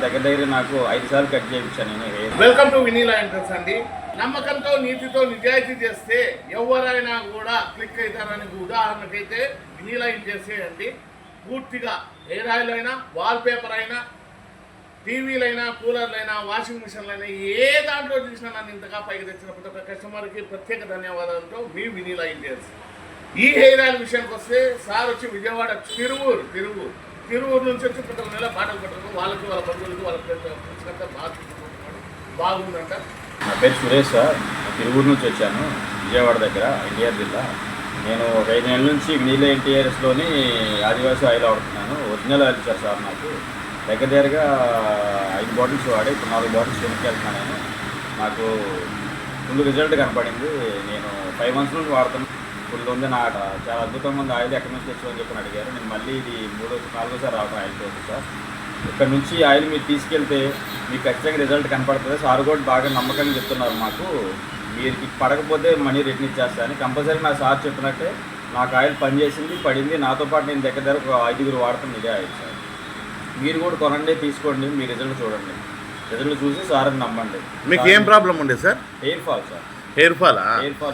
దగ్గర నాకు 5 సార్లు కట్ చేయించాను నేను hair. Welcome to Vinila interest అండి. నమ్మకంతో నీతితో నిజాయితీ చేస్తే ఎవరైనా కూడా క్లిక్ అవుతారని ఉదాహరణకైతే వినీలా ఇంట్రెస్ట్ అండి. పూర్తిగా హెయిర్ ఆయిల్ అయినా, వాల్ పేపర్ అయినా, టీవీలైనా, కూలర్లైనా, వాషింగ్ మిషన్లైనా ఏ దాంట్లో చూసినా నన్ను ఇంతగా పైకి తెచ్చిన ప్రతి ఒక్క కస్టమర్కి ప్రత్యేక ధన్యవాదాలతో మీ వినీలా ఇండియన్స్. ఈ హెయిర్ ఆయిల్ విషయానికి వస్తే సార్ వచ్చి విజయవాడ తిరువూరు నుంచి వచ్చి ప్రతి నెల బాటలు పట్టడం వాళ్ళకి, వాళ్ళ బంధువులకి, వాళ్ళ ఫ్రెండ్స్ బాగుందంట. నా పేరు సురేష్ సార్. తిరువూరు నుంచి వచ్చాను, విజయవాడ దగ్గర, ఎన్టీఆర్ జిల్లా. నేను ఒక 5 నెలల నుంచి వినీలా ఎన్టీఆర్ఎస్లోని ఆదివాసీ ఆయిల్ వాడుతున్నాను. ఒరిజినల్ ఆయిల్ ఇచ్చారు సార్ నాకు. దగ్గరగా 5 బాటిల్స్ వాడి ఇప్పుడు 4 బాటిల్స్ వెనక్కి నేను. నాకు ఫుల్ రిజల్ట్ కనపడింది. నేను 5 మంత్స్ నుంచి వాడుతున్నాను. ఫుల్ ఉంది. నాకు చాలా అద్భుతంగా ఉంది. ఆయిల్ ఎక్కడి నుంచి తెచ్చుకొని చెప్పని అడిగారు. నేను మళ్ళీ ఇది 4సారి రావడం ఆయిల్ తోటి సార్. ఇక్కడ నుంచి ఆయిల్ మీరు తీసుకెళ్తే మీకు ఖచ్చితంగా రిజల్ట్ కనపడుతుంది. సార్ కూడా బాగా నమ్మకంగా చెప్తున్నారు మాకు. మీరు పడకపోతే మనీ రిటర్న్ ఇచ్చేస్తాను. కంపల్సరీ నా సార్ చెప్పినట్టే నాకు ఆయిల్ పనిచేసింది, పడింది. నాతో పాటు నేను దగ్గర ఒక 5గురు వాడుతుంది ఇదే ఆయిల్ సార్. మీరు కూడా కొనండి, తీసుకోండి, మీ రిజల్ట్ చూడండి. రిజల్ట్ చూసి సార్ని నమ్మండి. మీకు ఏం ప్రాబ్లం ఉండే sir? Hair fall sir. Hair fall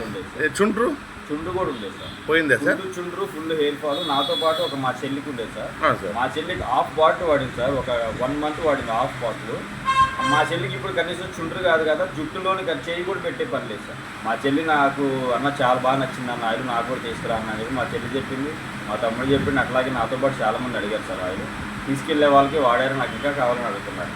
ఉండేది. చుండ్రు కూడా ఉండేది సార్. పోయిందా సార్? చుండ్రు ఫుల్ హెయిర్ ఫాల్. నాతో పాటు ఒక మా చెల్లికి ఉండేది సార్. మా చెల్లికి హాఫ్ బాటిల్ వాడింది సార్. ఒక 1 మంత్ వాడింది హాఫ్ బాటిల్. మా చెల్లికి ఇప్పుడు కనీసం చుండ్రు కాదు కదా, జుట్టులోని చేయి కూడా పెట్టే పని లేదు సార్. మా చెల్లి నాకు అన్న చాలా బాగా నచ్చింది అన్న ఆయిల్, నాకు కూడా తీసుకురా అన్నది మా చెల్లి చెప్పింది, మా తమ్ముడు చెప్పింది. అట్లాగే నాతో పాటు చాలామంది అడిగారు సార్ ఆయిల్. తీసుకెళ్లే వాళ్ళకి వాడారు, నాకు ఇంకా కావాలని అడుగుతున్నారు.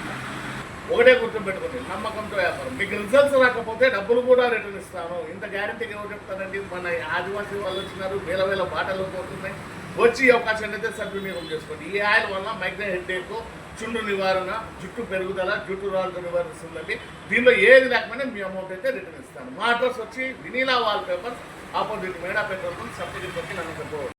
ఒకటే గుర్తుపెట్టుకోండి, నమ్మకంతో వ్యాపారం. మీకు రిజల్ట్స్ రాకపోతే డబ్బులు కూడా రిటర్న్ ఇస్తాను. ఇంత గ్యారంటీగా ఏమో చెప్తానండి. మన ఆదివాసీ వాళ్ళు వచ్చినారు, వేల బాటలు పోతున్నాయి. వచ్చి అవకాశం అయితే సద్వినియోగం చేసుకోండి. ఈ ఆయిల్ వల్ల మైగ్రేన్ హెడ్ఏక్, చుండ్రు నివారణ, జుట్టు పెరుగుదల, జుట్టు రాళ్ళతో నివారిస్తుందండి. దీనిలో ఏది లేకపోయినా మీ అమౌంట్ అయితే రిటర్న్ ఇస్తాను. మా అడ్రస్ వచ్చి వినీలా వాల్ పేపర్, ఆపోజిట్ మేడా పెట్రోల్ బంక్, సబ్సిడీ నన్ను